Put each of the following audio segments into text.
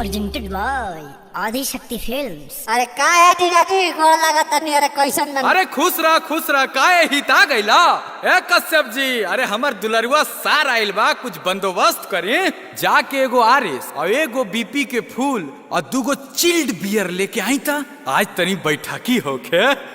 presented by आदि शक्ति films. अरे का है टीनाटी गोड़ लागत नहीं। अरे कैसन बन। अरे खुश रह काहे हिता गइला ए कश्यप जी। अरे हमर दुलरुआ सार आइल बा, कुछ बंदोबस्त करी। जाके एगो आरएस और एगो बीपी के फूल और दूगो चिल्ड बियर लेके आई था। आज तनी बैठकी होके।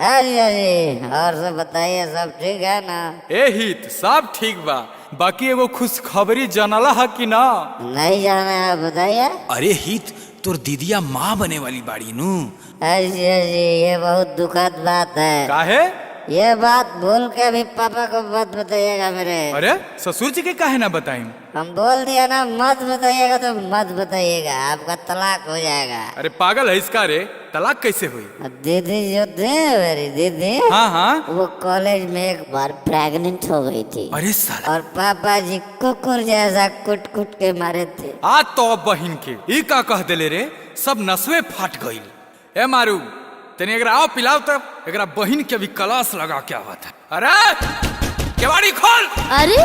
अरे और सब बताइए, सब ठीक है ना? ए हित सब ठीक बा, बाकी एगो खुशखबरी जानला है कि ना? नहीं जाना है, बताइए। अरे हित तोर दीदिया माँ बने वाली बाड़ी नू। अरे ये बहुत दुखद बात है। काहे? ये बात भूल के भी पापा को मत बताइएगा मेरे। अरे ससुर जी के काहे ना बताई? हम बोल दिया ना मत बताइएगा तो मत बताइएगा, आपका तलाक हो जाएगा। अरे पागल है इसका रे, तलाक कैसे हुई? दीदी जो थे मेरी दीदी, हाँ वो कॉलेज में एक बार प्रेग्नेंट हो गई थी। अरे साला। और पापा जी कुकुर जैसा कुट कुट के मारे थे। आ तो बहिन के ई का कह देले रे, सब नसवे फाट गईल। ए मारू तने एकरा आओ पिलाओ, तब एकरा बहिन के भी कलास लगा के आवत है। अरे केवाड़ी खोल। अरे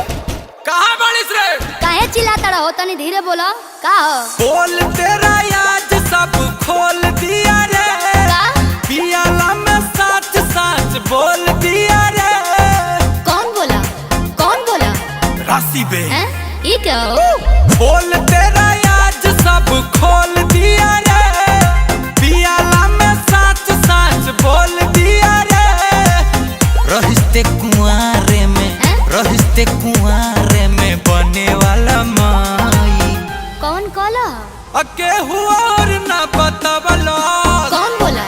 कहाँ बालिस रे? काहे चिल्लाता रहो, तनी धीरे बोलो। का हो? बोल तेरा आज सब खोल दिया रे। का? पियाला में सच सच बोल दिया रे। कौन बोला? कौन बोला? राशि बे। हैं? ये क्या हो? बोल तेरा आज सब खोल दिया रे। पियाला में सच सच बोल दिया रे। रहिस्ते कुआरे में, रहिस्ते कुआरे में बने वाला माई। कौन कोला? अके हुआ और ना बतावलो। कौन बोला?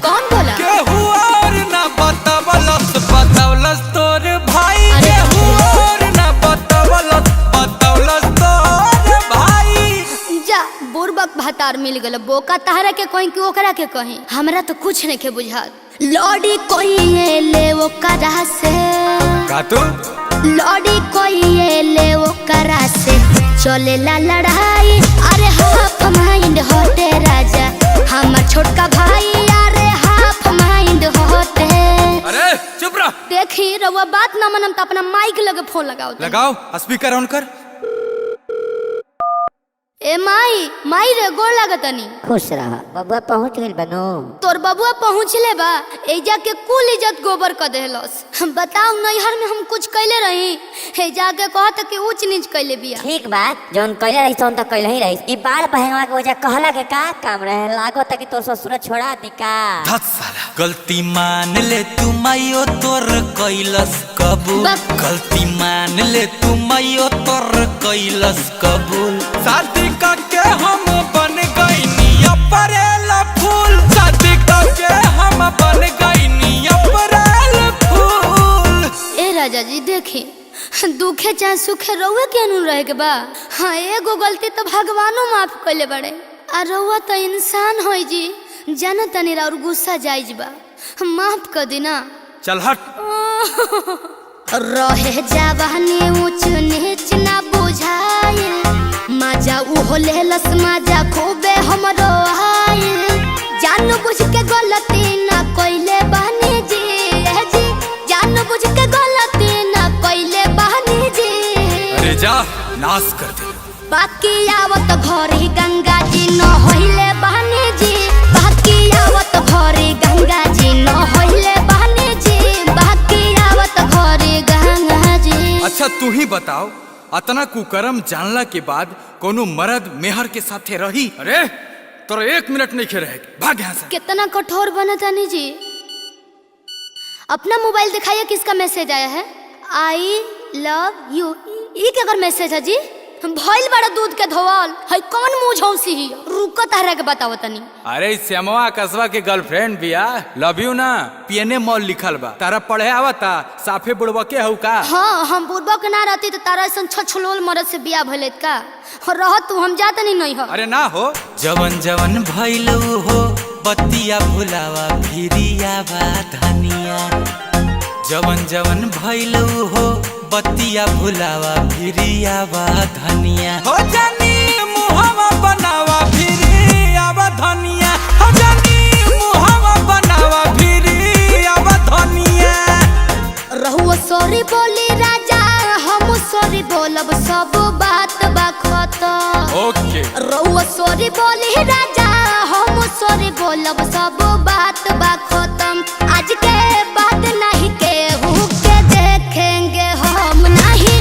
कौन बोला? के हुआ और ना बतावलस, बतावलस तोर भाई। अरे के हुआ और ना बतावलस, बतावलस तोर भाई। जा बुरबक भातार मिल गल, बोका तहरा के कहीं कि ओकरा के कहीं, हमरा तो कुछ नहीं के बुझात। लौड़ी कोई ये ले वो करा से, का तू? लौड़ी कोई ये ले वो करा से चले ला लड़ाई। अरे हाफ माइंड होते राजा, हमार छोटका भाई। अरे हाफ माइंड होते। अरे चुप रह। देखी रउआ बात ना मनम तो अपना माइक लगे फोन लगाओ। लगाओ स्पीकर ऑन कर। ए माई रे गोड़ लागतनी। खुश रहा। बबुआ पहुँच गई बनो। तोर बबुआ पहुँचले बा, एजा के कुल इज्जत गोबर कर देहलस। बताओ नैहर में हम कुछ कैले रही, हे जाके कहत कि ऊंच नीच कैले बिया। ठीक बात, जौन कैले रही तौन तो कैले ही रही। ई बाल बहंगवा के वजह कहला के का काम रहे, लागो तक कि तोर ससुर छोड़ा दी का। धत साला। गलती मान ले तू मायो तोर कैलस कबूल। बस। गलती मान ले तू मायो तोर कैलस कबूल। शादी करके हम बन गईनी अप्रैल फूल। शादी करके हम बन गईनी अप्रैल फूल। ए राजा जी देखी, दुखे चाहे सुखे रउए के अनु रहे के बा। हाँ एगो गलती तो भगवानो माफ कैले बड़े, आ रउआ तो इंसान होई जी, जाना तनी और गुस्सा जायज बा, माफ कर दी ना। चल हट। रहे जवानी ऊंच नीच ना बुझाए, मजा उहो लेलस मजा खूबे हमरो आए। जान बुझ के गलती ना कोइले बहनी जी, जान बुझ के गलती ना कोइले बहनी जी। अरे जा नाश कर दे। बाकी आवत घरी गंगा जी न होइले बहनी जी, बाकी आवत घरी गंगा जी न होइले बहनी जी, बाकी आवत घरी गंगा जी। अच्छा तू ही बताओ, अतना कुकर्म जानला के बाद कोनो मर्द मेहर के साथे रही? अरे तोरा 1 मिनट नहीं खे रहे, भाग यहाँ से। कितना कठोर बना तानी जी। अपना मोबाइल दिखाइए, किसका मैसेज आया है? I love you. ये क्या कर मैसेज है जी? भइल बड़ा दूध के धोवल है, कौन मुंह झौसी ही? रुको तहरा के बताओ तनी। अरे श्यामवा कसवा के गर्लफ्रेंड बिया, लव यू ना पीएनए मॉल लिखल बा। तारा पढ़े आवता? साफे बुड़वा के हउ का? हाँ हम बुढ़बा के ना रहती तो तारा ऐसा छछलोल मरद से बिया भइल का रह तू, हम जात नहीं हो। अरे ना हो। जवन जवन भइल हो बतिया भुलावा भिरिया बा धनिया। जवन जवन भइल हो बतिया भुलावा भिरिया बा धनिया। हो जानी मुहावा बनावा भिरिया बा धनिया। हो जानी मुहावा बनावा भिरिया बा धनिया। रहुआ सॉरी बोली राजा सॉरी बोलब सब बात बा खत्म। ओके रउआ सॉरी बोली राजा हम सॉरी बोलब सब बात बा खत्म। आज के बाद नहीं केहू के देखेंगे हम नहीं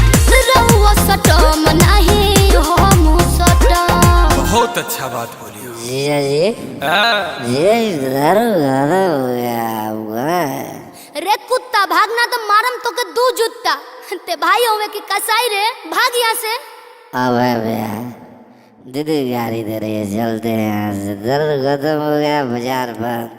रउआ सटम नहीं हम सटम। बहुत अच्छा बात बोली हो। जीजा जी हाँ। ये दारू ज्यादा हो गया आपका। रे कुत्ता भागना तो मारम तो के दू जुत्ता ते भाई होवे की कसाई रे भाग यहाँ से। अब है भैया दीदी गाड़ी दे रही है चलते हैं यहाँ से दर्द खत्म हो गया बाजार पर।